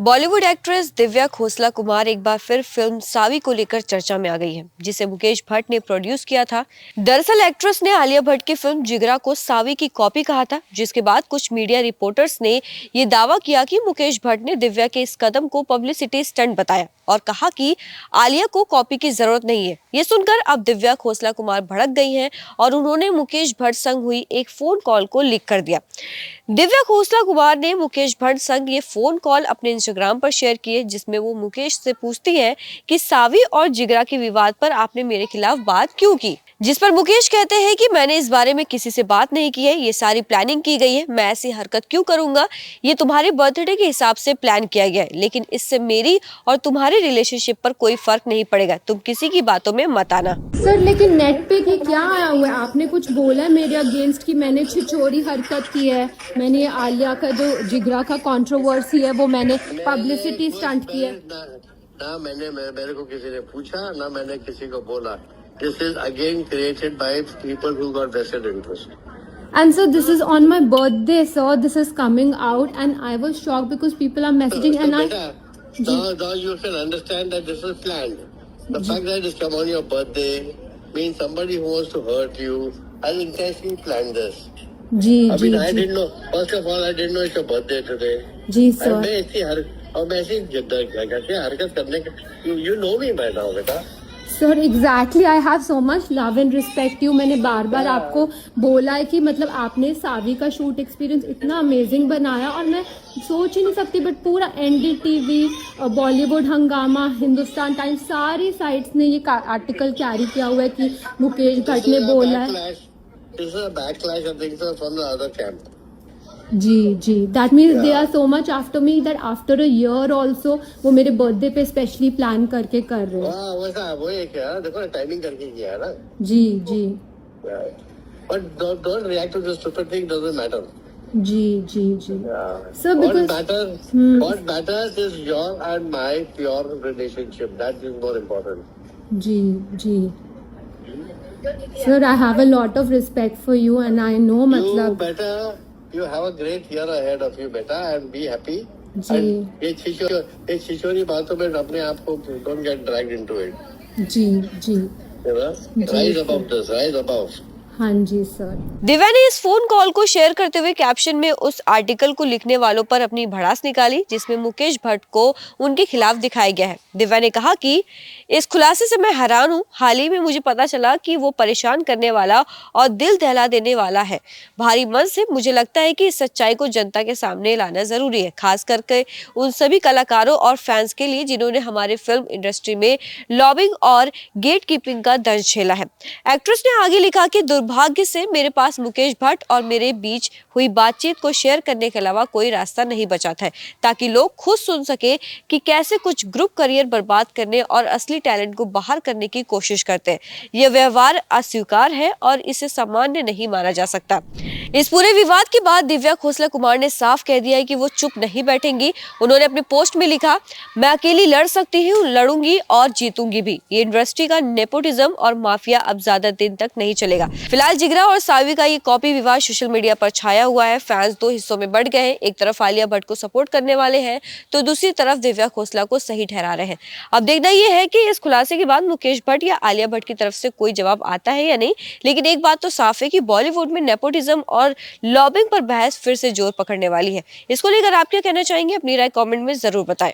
Bollywood actress Divya Khosla Kumar एक बार फिर film सावी को लेकर चर्चा में आ गई है, जिसे मुकेश भट्ट ने प्रोड्यूस किया था। दरअसल एक्ट्रेस ने आलिया भट्ट की फिल्म जिगरा को सावी की कॉपी कहा था, जिसके बाद कुछ मीडिया रिपोर्टर्स ने ये दावा किया कि मुकेश भट्ट ने दिव्या के इस कदम को पब्लिसिटी स्टंट बताया और कहा कि आलिया को कॉपी की जरूरत नहीं है। ये सुनकर अब दिव्या खोसला कुमार भड़क गई हैं और उन्होंने मुकेश भट्ट संग हुई एक फोन कॉल को लीक कर दिया। दिव्या खोसला कुमार ने मुकेश भट्ट संग ये फोन कॉल अपने इंस्टाग्राम पर शेयर किए, जिसमें वो मुकेश से पूछती है कि सावी और जिगरा के विवाद पर आपने मेरे खिलाफ बात क्यों की, जिस पर मुकेश कहते हैं कि मैंने इस बारे में किसी से बात नहीं की है, ये सारी प्लानिंग की गई है, मैं ऐसी हरकत क्यों करूंगा, ये तुम्हारे बर्थडे के हिसाब से प्लान किया गया है, लेकिन इससे मेरी और तुम्हारे रिलेशनशिप पर कोई फर्क नहीं पड़ेगा, तुम किसी की बातों में मत आना। सर लेकिन नेट पे कि क्या आया हुआ है, आपने कुछ बोला है मेरे अगेंस्ट कि मैंने छिछोरी हरकत की है, मैंने आलिया का जो जिगरा का कंट्रोवर्सी है वो मैंने पब्लिसिटी स्टंट की है। ना मैंने मेरे को किसी ने पूछा, ना मैंने किसी को बोला। This is again created by people who got vested interest. And so this is on my birthday, sir. This is coming out, and I was shocked because people are messaging, and now you can understand that this is planned. The fact that it's come on your birthday means somebody who wants to hurt you has intentionally planned this. I mean, I didn't know. First of all, I didn't know it's your birthday today. Ji sir. और मैं ऐसी हरकत करने के you know me by now, बेटा. Sir exactly, I have so much love and respect you. मैंने बार बार आपको बोला है कि मतलब आपने सावी का शूट एक्सपीरियंस इतना अमेजिंग बनाया और मैं सोच ही नहीं सकती, बट पूरा एनडीटीवी, बॉलीवुड हंगामा, हिंदुस्तान टाइम्स, सारी साइट्स ने ये आर्टिकल कैरी किया हुआ है कि मुकेश भट्ट ने बोला है। जी जी, that means they are so much after me that after a year also वो मेरे बर्थडे पे स्पेशली प्लान करके कर रहे हैं। वैसा वो है क्या, देखो टाइमिंग करके किया है ना। जी जी, but don't react to this stupid thing, doesn't matter. जी जी जी sir, what matters is your and my pure relationship, that is more important. जी जी sir, I have a lot of respect for you and I know मतलब You have a great year ahead of you, beta, and be happy. जी ये छिछोरी बातों में अपने आप को don't get dragged into it. Ji ji, You know? Rise above this, rise above. हाँ जी sir. Divya ने इस फोन कॉल को शेयर करते हुए कैप्शन में उस आर्टिकल को लिखने वालों पर अपनी भड़ास निकाली, जिसमें मुकेश भट्ट को उनके खिलाफ दिखाया गया है। दिव्या ने कहा कि इस खुलासे से मैं हैरान हूँ, हाल ही में मुझे पता चला कि वो परेशान करने वाला और दिल दहला देने वाला है। भारी मन से मुझे लगता है कि इस सच्चाई को जनता के सामने लाना जरूरी है, खास करके उन सभी कलाकारों और फैंस के लिए जिन्होंने हमारे फिल्म इंडस्ट्री में लॉबिंग और गेट कीपिंग का दर्द झेला है। एक्ट्रेस ने आगे लिखा कि दुर्भाग्य से मेरे पास मुकेश भट्ट और मेरे बीच हुई बातचीत को शेयर करने के अलावा कोई रास्ता नहीं बचा था, ताकि लोग खुद सुन सके कि कैसे कुछ ग्रुप करियर बर्बाद करने और असली टैलेंट को बाहर करने की कोशिश करते हैं। यह व्यवहार अस्वीकार है और इसे सामान्य नहीं माना जा सकता। इस पूरे विवाद के बाद दिव्या खोसला कुमार ने साफ कह दिया है कि वो चुप नहीं बैठेंगी। उन्होंने अपने पोस्ट में लिखा, मैं अकेली लड़ सकती हूँ, लड़ूंगी और जीतूंगी भी। ये इंडस्ट्री का नेपोटिज्म और माफिया अब ज्यादा दिन तक नहीं चलेगा। फिलहाल जिगरा और सावी का ये कॉपी विवाद सोशल मीडिया पर छाया हुआ है। फैंस दो हिस्सों में बढ़ गए हैं, एक तरफ आलिया भट्ट को सपोर्ट करने वाले हैं तो दूसरी तरफ दिव्या खोसला को सही ठहरा रहे हैं। अब देखना यह है कि इस खुलासे के बाद मुकेश भट्ट या आलिया भट्ट की तरफ से कोई जवाब आता है या नहीं, लेकिन एक बात तो साफ है कि बॉलीवुड में नेपोटिज्म और लॉबिंग पर बहस फिर से जोर पकड़ने वाली है। इसको लेकर आप क्या कहना चाहेंगे, अपनी राय कमेंट में जरूर बताएं।